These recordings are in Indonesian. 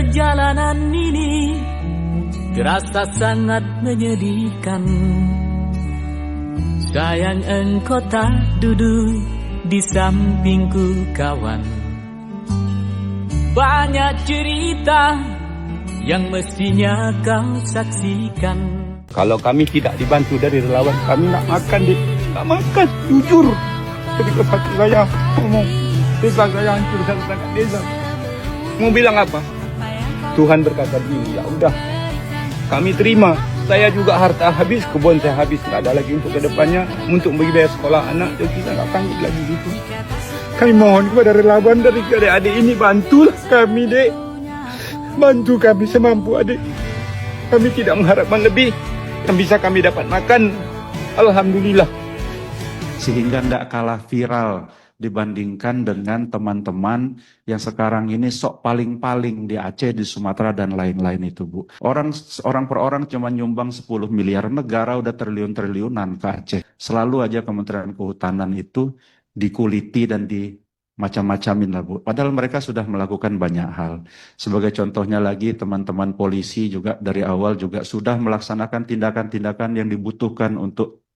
Perjalanan ini terasa sangat menyedihkan. Sayang engkau tak duduk di sampingku kawan. Banyak cerita yang mestinya kau saksikan. Kalau kami tidak dibantu dari relawan, kami nak makan, nak makan, jujur. Ketika satu saya ngomong, desa saya hancur sangat desa. Mau bilang apa? Tuhan berkata begini, ya udah, kami terima. Saya juga harta habis, kebun saya habis, nggak ada lagi untuk kedepannya, untuk bagi biaya sekolah anak, jadi kita nggak sanggup lagi gitu. Kami mohon kepada relawan dari adik-adik ini, bantulah kami, dek. Bantu kami semampu, adik. Kami tidak mengharapkan lebih, yang bisa kami dapat makan, alhamdulillah. Sehingga tidak kalah viral dibandingkan dengan teman-teman yang sekarang ini sok paling-paling di Aceh, di Sumatera, dan lain-lain itu, Bu. Orang per orang cuma nyumbang 10 miliar, negara udah triliun-triliunan ke Aceh. Selalu aja Kementerian Kehutanan itu dikuliti dan di macam-macamin lah, Bu. Padahal mereka sudah melakukan banyak hal. Sebagai contohnya lagi, teman-teman polisi juga dari awal juga sudah melaksanakan tindakan-tindakan yang dibutuhkan untuk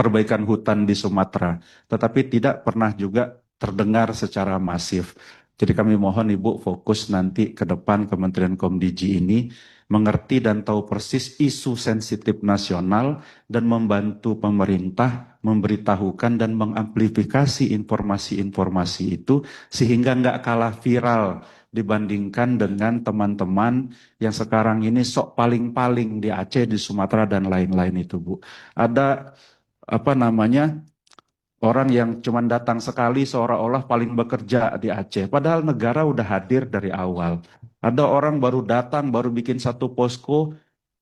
perbaikan hutan di Sumatera, tetapi tidak pernah juga terdengar secara masif. Jadi kami mohon Ibu fokus nanti ke depan Kementerian Komdiji ini mengerti dan tahu persis isu sensitif nasional dan membantu pemerintah memberitahukan dan mengamplifikasi informasi-informasi itu sehingga nggak kalah viral dibandingkan dengan teman-teman yang sekarang ini sok paling-paling di Aceh, di Sumatera, dan lain-lain itu, Bu. Ada orang yang cuma datang sekali seolah-olah paling bekerja di Aceh. Padahal negara udah hadir dari awal. Ada orang baru datang, baru bikin satu posko,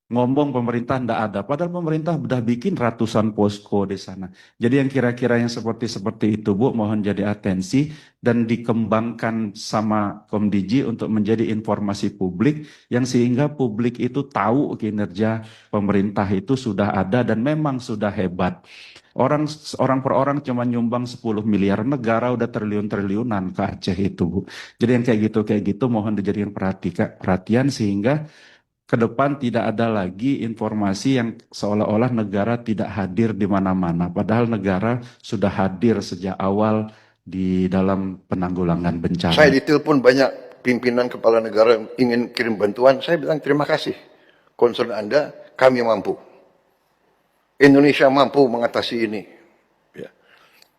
ngomong pemerintah ndak ada. Padahal pemerintah udah bikin ratusan posko di sana. Jadi yang kira-kira yang seperti itu, Bu, mohon jadi atensi dan dikembangkan sama Komdiji untuk menjadi informasi publik yang sehingga publik itu tahu kinerja pemerintah itu sudah ada dan memang sudah hebat. Orang per orang cuma nyumbang 10 miliar, negara udah triliun-triliunan ke Aceh itu, Bu. Jadi yang kayak gitu mohon dijadikan perhatian sehingga ke depan tidak ada lagi informasi yang seolah-olah negara tidak hadir di mana-mana. Padahal negara sudah hadir sejak awal di dalam penanggulangan bencana. Saya ditelepon banyak pimpinan kepala negara yang ingin kirim bantuan. Saya bilang terima kasih. Concern Anda, kami mampu. Indonesia mampu mengatasi ini. Ya.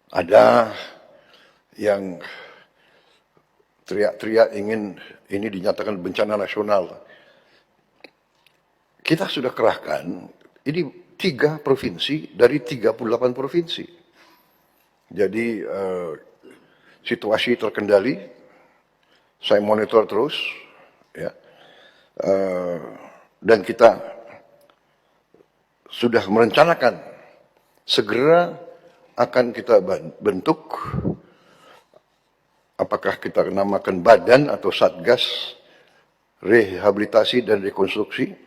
Ada yang teriak-teriak ingin ini dinyatakan bencana nasional. Kita sudah kerahkan, ini 3 provinsi dari 38 provinsi. Jadi situasi terkendali, saya monitor terus, ya, dan kita sudah merencanakan segera akan kita bentuk, apakah kita namakan badan atau satgas rehabilitasi dan rekonstruksi.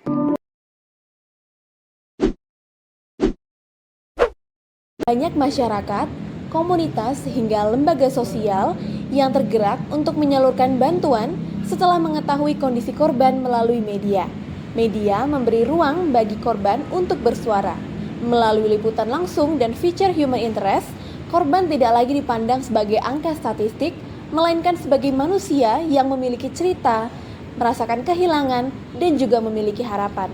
Banyak masyarakat, komunitas, hingga lembaga sosial yang tergerak untuk menyalurkan bantuan setelah mengetahui kondisi korban melalui media. Media memberi ruang bagi korban untuk bersuara. Melalui liputan langsung dan feature human interest, korban tidak lagi dipandang sebagai angka statistik, melainkan sebagai manusia yang memiliki cerita, merasakan kehilangan, dan juga memiliki harapan.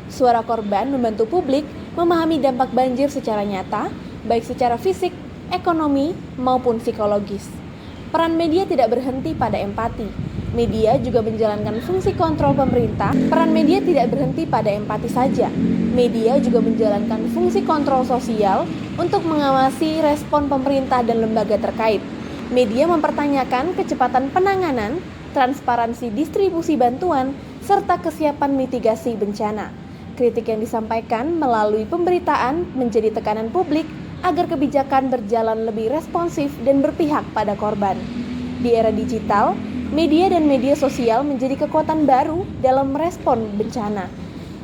Suara korban membantu publik memahami dampak banjir secara nyata, baik secara fisik, ekonomi, maupun psikologis. Peran media tidak berhenti pada empati. Media juga menjalankan fungsi kontrol pemerintah. Peran media tidak berhenti pada empati saja. Media juga menjalankan fungsi kontrol sosial untuk mengawasi respon pemerintah dan lembaga terkait. Media mempertanyakan kecepatan penanganan, transparansi distribusi bantuan, serta kesiapan mitigasi bencana. Kritik yang disampaikan melalui pemberitaan menjadi tekanan publik agar kebijakan berjalan lebih responsif dan berpihak pada korban. Di era digital, media dan media sosial menjadi kekuatan baru dalam merespon bencana.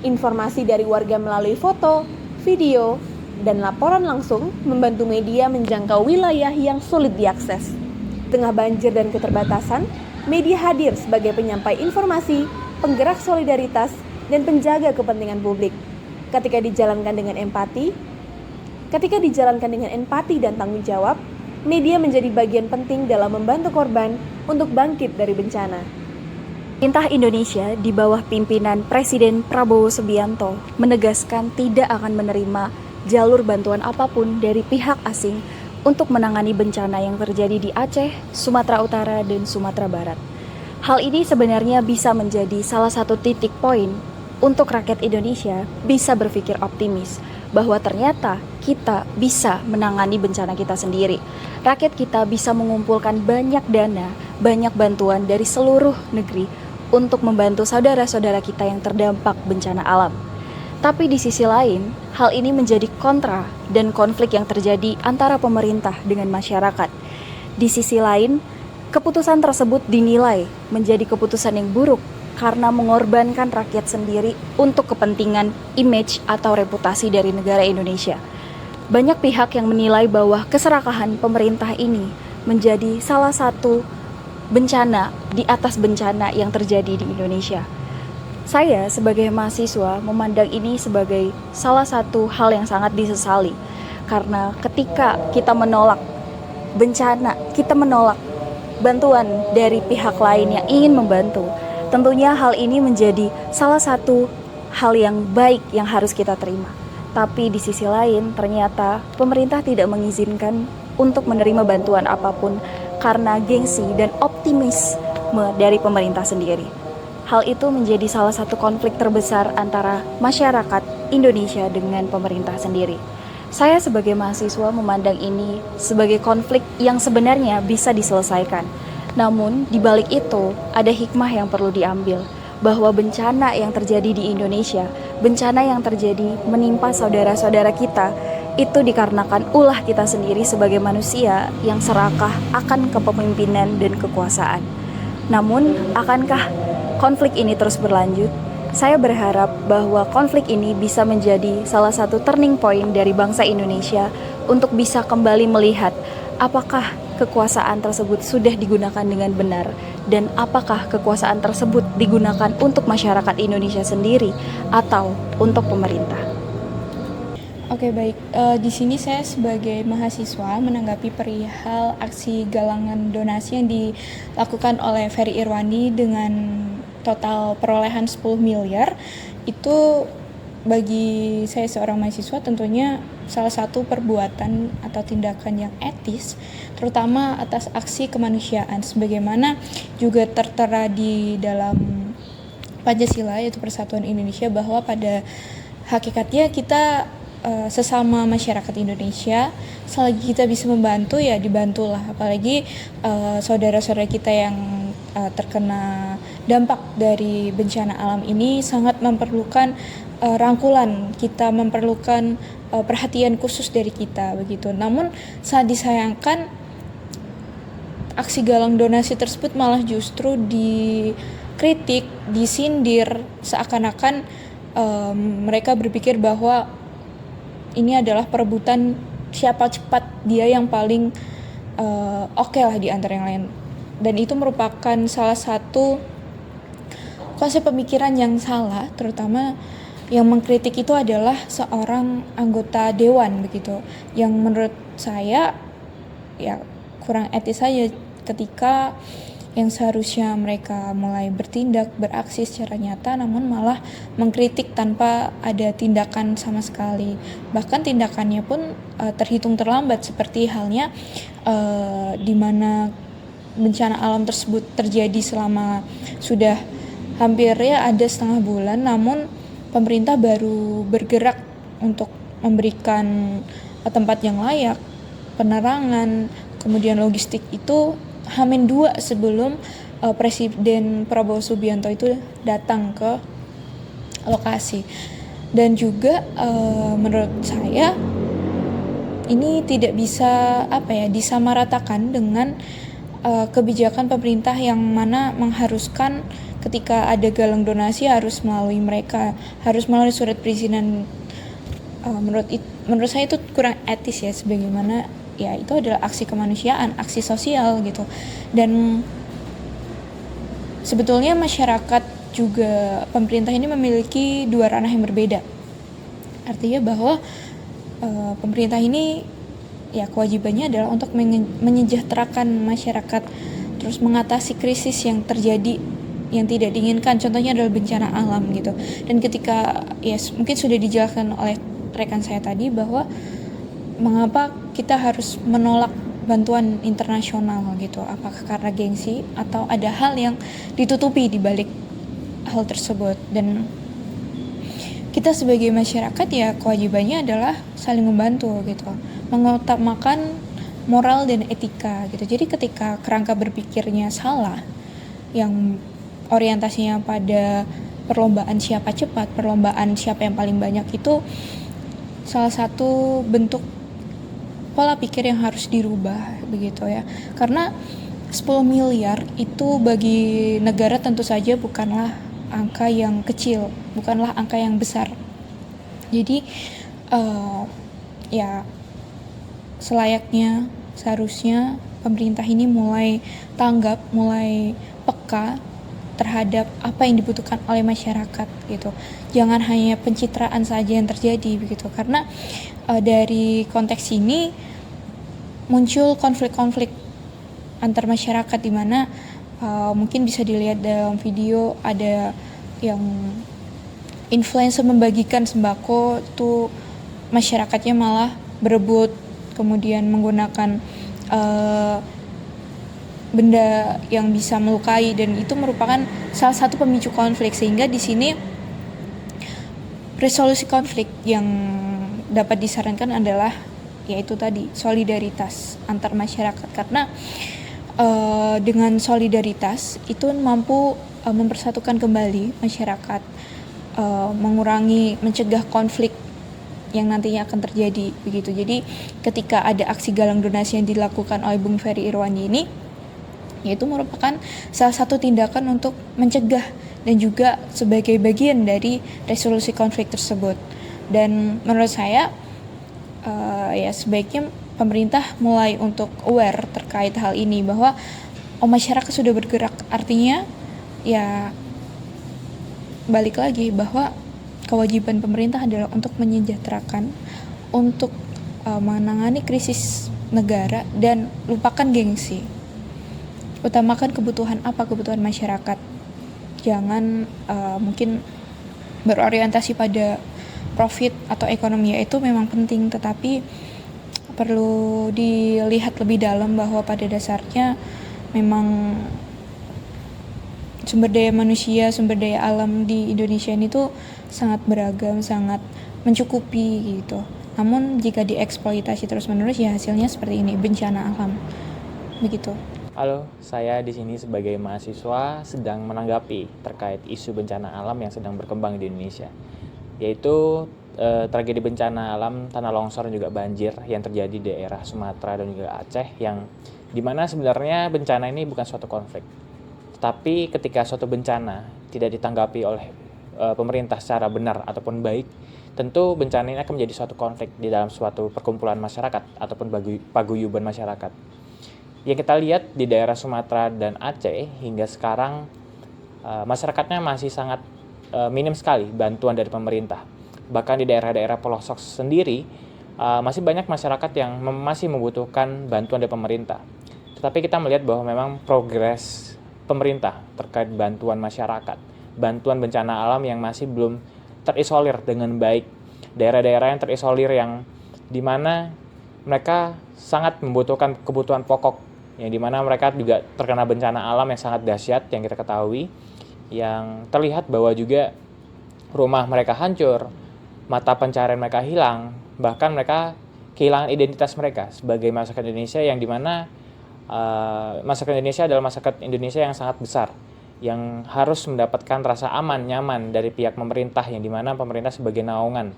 Informasi dari warga melalui foto, video, dan laporan langsung membantu media menjangkau wilayah yang sulit diakses. Di tengah banjir dan keterbatasan, Media hadir sebagai penyampai informasi, penggerak solidaritas, dan penjaga kepentingan publik. Ketika dijalankan dengan empati dan tanggung jawab, media menjadi bagian penting dalam membantu korban untuk bangkit dari bencana. Pemerintah Indonesia di bawah pimpinan Presiden Prabowo Subianto menegaskan tidak akan menerima jalur bantuan apapun dari pihak asing untuk menangani bencana yang terjadi di Aceh, Sumatera Utara, dan Sumatera Barat. Hal ini sebenarnya bisa menjadi salah satu titik poin untuk rakyat Indonesia bisa berpikir optimis bahwa ternyata kita bisa menangani bencana kita sendiri. Rakyat kita bisa mengumpulkan banyak dana, banyak bantuan dari seluruh negeri untuk membantu saudara-saudara kita yang terdampak bencana alam. Tapi di sisi lain, hal ini menjadi kontra dan konflik yang terjadi antara pemerintah dengan masyarakat. Di sisi lain, keputusan tersebut dinilai menjadi keputusan yang buruk karena mengorbankan rakyat sendiri untuk kepentingan image atau reputasi dari negara Indonesia. Banyak pihak yang menilai bahwa keserakahan pemerintah ini menjadi salah satu bencana di atas bencana yang terjadi di Indonesia. Saya sebagai mahasiswa memandang ini sebagai salah satu hal yang sangat disesali karena ketika kita menolak bencana, kita menolak bantuan dari pihak lain yang ingin membantu. Tentunya hal ini menjadi salah satu hal yang baik yang harus kita terima. Tapi di sisi lain ternyata pemerintah tidak mengizinkan untuk menerima bantuan apapun karena gengsi dan optimisme dari pemerintah sendiri. Hal itu menjadi salah satu konflik terbesar antara masyarakat Indonesia dengan pemerintah sendiri. Saya sebagai mahasiswa memandang ini sebagai konflik yang sebenarnya bisa diselesaikan. Namun, di balik itu, ada hikmah yang perlu diambil, bahwa bencana yang terjadi di Indonesia, bencana yang terjadi menimpa saudara-saudara kita, itu dikarenakan ulah kita sendiri sebagai manusia yang serakah akan kepemimpinan dan kekuasaan. Namun, akankah konflik ini terus berlanjut? Saya berharap bahwa konflik ini bisa menjadi salah satu turning point dari bangsa Indonesia untuk bisa kembali melihat apakah kekuasaan tersebut sudah digunakan dengan benar dan apakah kekuasaan tersebut digunakan untuk masyarakat Indonesia sendiri atau untuk pemerintah. Oke, baik. Di sini saya sebagai mahasiswa menanggapi perihal aksi galangan donasi yang dilakukan oleh Ferry Irwandi dengan total perolehan 10 miliar. Itu bagi saya seorang mahasiswa tentunya salah satu perbuatan atau tindakan yang etis, terutama atas aksi kemanusiaan sebagaimana juga tertera di dalam Pancasila yaitu Persatuan Indonesia, bahwa pada hakikatnya kita sesama masyarakat Indonesia, selagi kita bisa membantu ya dibantulah, apalagi saudara-saudara kita yang terkena dampak dari bencana alam ini sangat memerlukan rangkulan, kita memerlukan perhatian khusus dari kita begitu. Namun saat disayangkan aksi galang donasi tersebut malah justru dikritik, disindir, seakan-akan mereka berpikir bahwa ini adalah perebutan siapa cepat dia yang paling oke lah di antara yang lain. Dan itu merupakan salah satu konsep pemikiran yang salah, terutama yang mengkritik itu adalah seorang anggota dewan begitu, yang menurut saya ya kurang etis saja ketika yang seharusnya mereka mulai bertindak, beraksi secara nyata, namun malah mengkritik tanpa ada tindakan sama sekali. Bahkan tindakannya pun terhitung terlambat, seperti halnya di mana bencana alam tersebut terjadi selama sudah hampir ya ada setengah bulan, namun pemerintah baru bergerak untuk memberikan tempat yang layak, penerangan, kemudian logistik itu H-2 sebelum Presiden Prabowo Subianto itu datang ke lokasi. Dan juga menurut saya ini tidak bisa disamaratakan dengan kebijakan pemerintah yang mana mengharuskan ketika ada galang donasi harus melalui mereka, harus melalui surat perizinan. Menurut saya itu kurang etis ya, sebagaimana ya itu adalah aksi kemanusiaan, aksi sosial gitu. Dan sebetulnya masyarakat juga pemerintah ini memiliki dua ranah yang berbeda. Artinya bahwa pemerintah ini ya kewajibannya adalah untuk menyejahterakan masyarakat, terus mengatasi krisis yang terjadi yang tidak diinginkan, contohnya adalah bencana alam gitu. Dan ketika ya mungkin sudah dijelaskan oleh rekan saya tadi bahwa mengapa kita harus menolak bantuan internasional gitu, apakah karena gengsi atau ada hal yang ditutupi di balik hal tersebut. Dan kita sebagai masyarakat ya kewajibannya adalah saling membantu gitu, mengutamakan moral dan etika gitu. Jadi ketika kerangka berpikirnya salah, yang orientasinya pada perlombaan siapa cepat, perlombaan siapa yang paling banyak, itu salah satu bentuk pola pikir yang harus dirubah begitu ya. Karena 10 miliar itu bagi negara tentu saja bukanlah angka yang kecil, bukanlah angka yang besar. Jadi ya selayaknya, seharusnya pemerintah ini mulai tanggap, mulai peka terhadap apa yang dibutuhkan oleh masyarakat gitu. Jangan hanya pencitraan saja yang terjadi begitu, karena dari konteks ini muncul konflik-konflik antar masyarakat di mana mungkin bisa dilihat dalam video ada yang influencer membagikan sembako tuh masyarakatnya malah berebut, kemudian menggunakan benda yang bisa melukai, dan itu merupakan salah satu pemicu konflik. Sehingga di sini resolusi konflik yang dapat disarankan adalah yaitu tadi solidaritas antar masyarakat, karena dengan solidaritas itu mampu mempersatukan kembali masyarakat, mencegah konflik yang nantinya akan terjadi begitu. Jadi ketika ada aksi galang donasi yang dilakukan oleh Bung Ferry Irwandi ini, yaitu merupakan salah satu tindakan untuk mencegah dan juga sebagai bagian dari resolusi konflik tersebut. Dan menurut saya ya sebaiknya pemerintah mulai untuk aware terkait hal ini, bahwa masyarakat sudah bergerak, artinya ya balik lagi bahwa kewajiban pemerintah adalah untuk menyejahterakan, untuk menangani krisis negara dan lupakan gengsi. Utamakan kebutuhan masyarakat. Jangan mungkin berorientasi pada profit atau ekonomi, itu memang penting, tetapi perlu dilihat lebih dalam bahwa pada dasarnya memang sumber daya manusia, sumber daya alam di Indonesia ini tuh sangat beragam, sangat mencukupi gitu. Namun jika dieksploitasi terus-menerus ya hasilnya seperti ini, bencana alam. Begitu. Halo, saya di sini sebagai mahasiswa sedang menanggapi terkait isu bencana alam yang sedang berkembang di Indonesia, yaitu tragedi bencana alam tanah longsor dan juga banjir yang terjadi di daerah Sumatera dan juga Aceh, yang dimana sebenarnya bencana ini bukan suatu konflik, tetapi ketika suatu bencana tidak ditanggapi oleh pemerintah secara benar ataupun baik, tentu bencana ini akan menjadi suatu konflik di dalam suatu perkumpulan masyarakat ataupun paguyuban masyarakat. Yang kita lihat di daerah Sumatera dan Aceh hingga sekarang masyarakatnya masih sangat minim sekali bantuan dari pemerintah. Bahkan di daerah-daerah pelosok sendiri masih banyak masyarakat yang masih membutuhkan bantuan dari pemerintah. Tetapi kita melihat bahwa memang progres pemerintah terkait bantuan masyarakat, bantuan bencana alam yang masih belum terisolir dengan baik. Daerah-daerah yang terisolir yang dimana mereka sangat membutuhkan kebutuhan pokok, yang dimana mereka juga terkena bencana alam yang sangat dahsyat yang kita ketahui, yang terlihat bahwa juga rumah mereka hancur, mata pencaharian mereka hilang, bahkan mereka kehilangan identitas mereka sebagai masyarakat Indonesia, yang dimana masyarakat Indonesia adalah masyarakat Indonesia yang sangat besar, yang harus mendapatkan rasa aman, nyaman dari pihak pemerintah, yang dimana pemerintah sebagai naungan,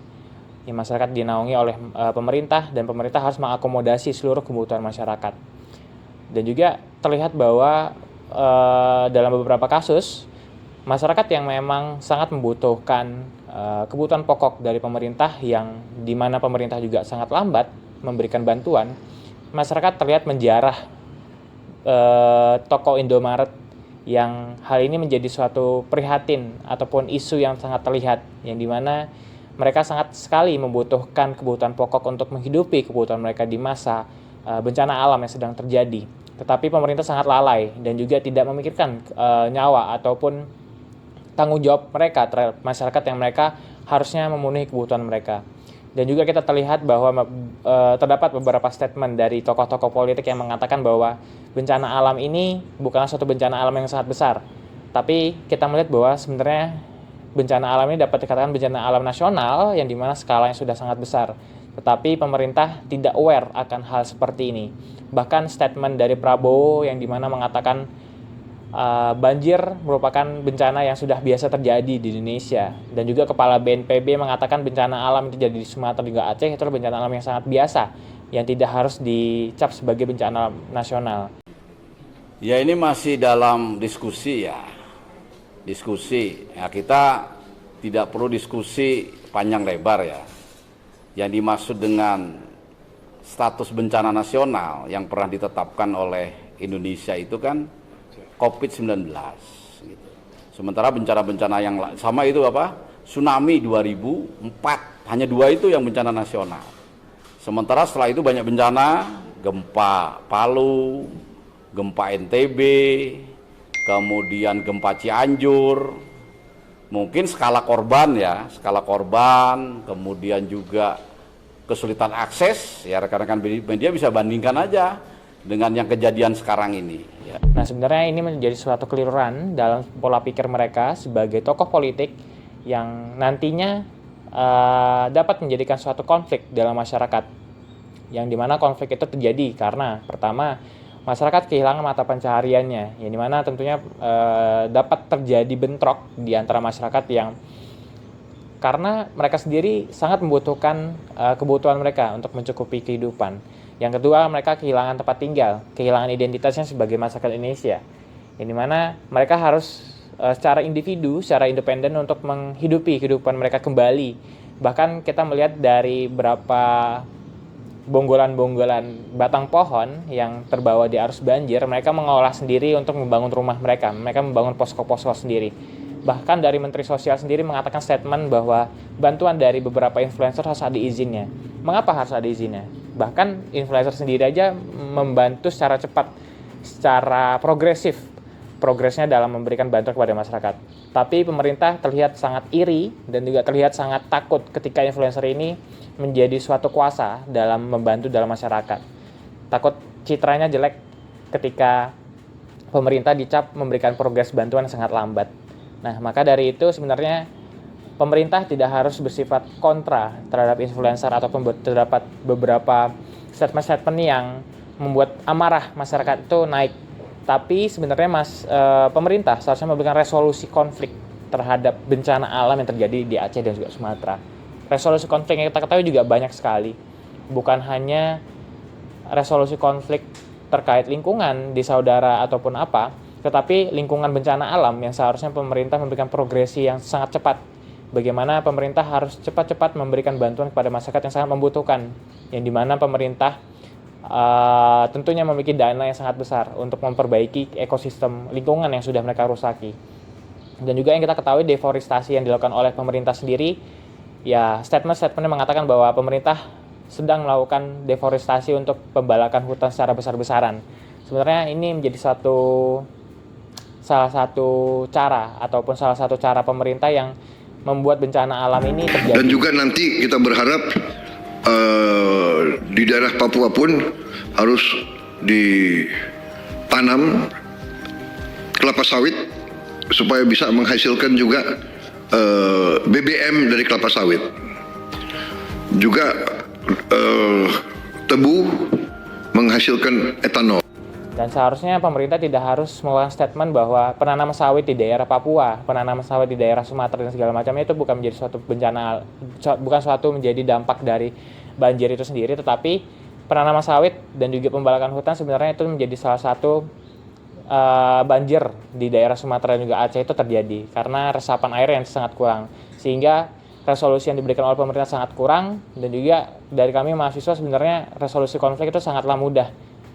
yang masyarakat dinaungi oleh pemerintah, dan pemerintah harus mengakomodasi seluruh kebutuhan masyarakat. Dan juga terlihat bahwa dalam beberapa kasus masyarakat yang memang sangat membutuhkan kebutuhan pokok dari pemerintah, yang dimana pemerintah juga sangat lambat memberikan bantuan, masyarakat terlihat menjarah toko Indomaret yang hal ini menjadi suatu prihatin ataupun isu yang sangat terlihat, yang dimana mereka sangat sekali membutuhkan kebutuhan pokok untuk menghidupi kebutuhan mereka di masa bencana alam yang sedang terjadi. Tetapi pemerintah sangat lalai dan juga tidak memikirkan nyawa ataupun tanggung jawab mereka terhadap masyarakat yang mereka harusnya memenuhi kebutuhan mereka. Dan juga kita terlihat bahwa terdapat beberapa statement dari tokoh-tokoh politik yang mengatakan bahwa bencana alam ini bukanlah suatu bencana alam yang sangat besar. Tapi kita melihat bahwa sebenarnya bencana alam ini dapat dikatakan bencana alam nasional yang dimana skalanya sudah sangat besar. Tetapi pemerintah tidak aware akan hal seperti ini. Bahkan statement dari Prabowo yang dimana mengatakan banjir merupakan bencana yang sudah biasa terjadi di Indonesia, dan juga Kepala BNPB mengatakan bencana alam yang terjadi di Sumatera dan juga Aceh itu adalah bencana alam yang sangat biasa yang tidak harus dicap sebagai bencana nasional. Ya, ini masih dalam diskusi ya. Diskusi. Ya, kita tidak perlu diskusi panjang lebar ya. Yang dimaksud dengan status bencana nasional yang pernah ditetapkan oleh Indonesia itu kan COVID-19 gitu. Sementara bencana-bencana yang sama itu apa? Tsunami 2004, hanya 2 itu yang bencana nasional. Sementara setelah itu banyak bencana, gempa Palu, gempa NTB, kemudian gempa Cianjur. Mungkin skala korban ya, kemudian juga kesulitan akses, ya rekan-rekan media bisa bandingkan aja dengan yang kejadian sekarang ini. Ya. Nah, sebenarnya ini menjadi suatu keliruan dalam pola pikir mereka sebagai tokoh politik yang nantinya dapat menjadikan suatu konflik dalam masyarakat, yang dimana konflik itu terjadi karena pertama masyarakat kehilangan mata pencahariannya, yang dimana tentunya dapat terjadi bentrok di antara masyarakat yang karena mereka sendiri sangat membutuhkan kebutuhan mereka untuk mencukupi kehidupan. Yang kedua, mereka kehilangan tempat tinggal, kehilangan identitasnya sebagai masyarakat Indonesia, yang dimana mereka harus secara individu, secara independen untuk menghidupi kehidupan mereka kembali. Bahkan kita melihat dari beberapa bonggolan-bonggolan batang pohon yang terbawa di arus banjir, mereka mengolah sendiri untuk membangun rumah mereka membangun posko-posko sendiri. Bahkan dari Menteri Sosial sendiri mengatakan statement bahwa bantuan dari beberapa influencer harus ada izinnya. Mengapa harus ada izinnya? Bahkan influencer sendiri aja membantu secara cepat, secara progresnya dalam memberikan bantuan kepada masyarakat. Tapi pemerintah terlihat sangat iri dan juga terlihat sangat takut ketika influencer ini menjadi suatu kuasa dalam membantu dalam masyarakat. Takut citranya jelek ketika pemerintah dicap memberikan progres bantuan yang sangat lambat. Nah, maka dari itu sebenarnya pemerintah tidak harus bersifat kontra terhadap influencer ataupun terdapat beberapa statement-statement yang membuat amarah masyarakat itu naik. Tapi sebenarnya pemerintah seharusnya memberikan resolusi konflik terhadap bencana alam yang terjadi di Aceh dan juga Sumatera. Resolusi konflik yang kita ketahui juga banyak sekali. Bukan hanya resolusi konflik terkait lingkungan di saudara ataupun apa, tetapi lingkungan bencana alam yang seharusnya pemerintah memberikan progresi yang sangat cepat. Bagaimana pemerintah harus cepat-cepat memberikan bantuan kepada masyarakat yang sangat membutuhkan, yang dimana pemerintah tentunya memiliki dana yang sangat besar untuk memperbaiki ekosistem lingkungan yang sudah mereka rusaki. Dan juga yang kita ketahui deforestasi yang dilakukan oleh pemerintah sendiri, ya statement-statementnya mengatakan bahwa pemerintah sedang melakukan deforestasi untuk pembalakan hutan secara besar-besaran. Sebenarnya ini menjadi salah satu cara pemerintah yang membuat bencana alam ini terjadi. Dan juga nanti kita berharap di daerah Papua pun harus ditanam kelapa sawit supaya bisa menghasilkan juga BBM dari kelapa sawit. Juga tebu menghasilkan etanol. Dan seharusnya pemerintah tidak harus mengeluarkan statement bahwa penanaman sawit di daerah Papua, penanaman sawit di daerah Sumatera dan segala macamnya itu bukan menjadi suatu bencana, bukan suatu menjadi dampak dari banjir itu sendiri, tetapi penanaman sawit dan juga pembalakan hutan sebenarnya itu menjadi salah satu banjir di daerah Sumatera dan juga Aceh itu terjadi karena resapan air yang sangat kurang, sehingga resolusi yang diberikan oleh pemerintah sangat kurang. Dan juga dari kami mahasiswa sebenarnya resolusi konflik itu sangatlah mudah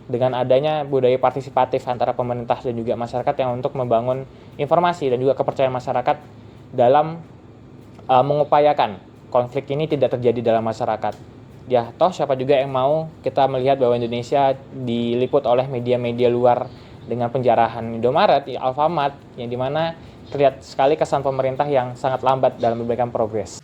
dengan adanya budaya partisipatif antara pemerintah dan juga masyarakat yang untuk membangun informasi dan juga kepercayaan masyarakat dalam mengupayakan konflik ini tidak terjadi dalam masyarakat. Ya, toh siapa juga yang mau kita melihat bahwa Indonesia diliput oleh media-media luar dengan penjarahan Indomaret, Alfamart, yang dimana terlihat sekali kesan pemerintah yang sangat lambat dalam memberikan progres.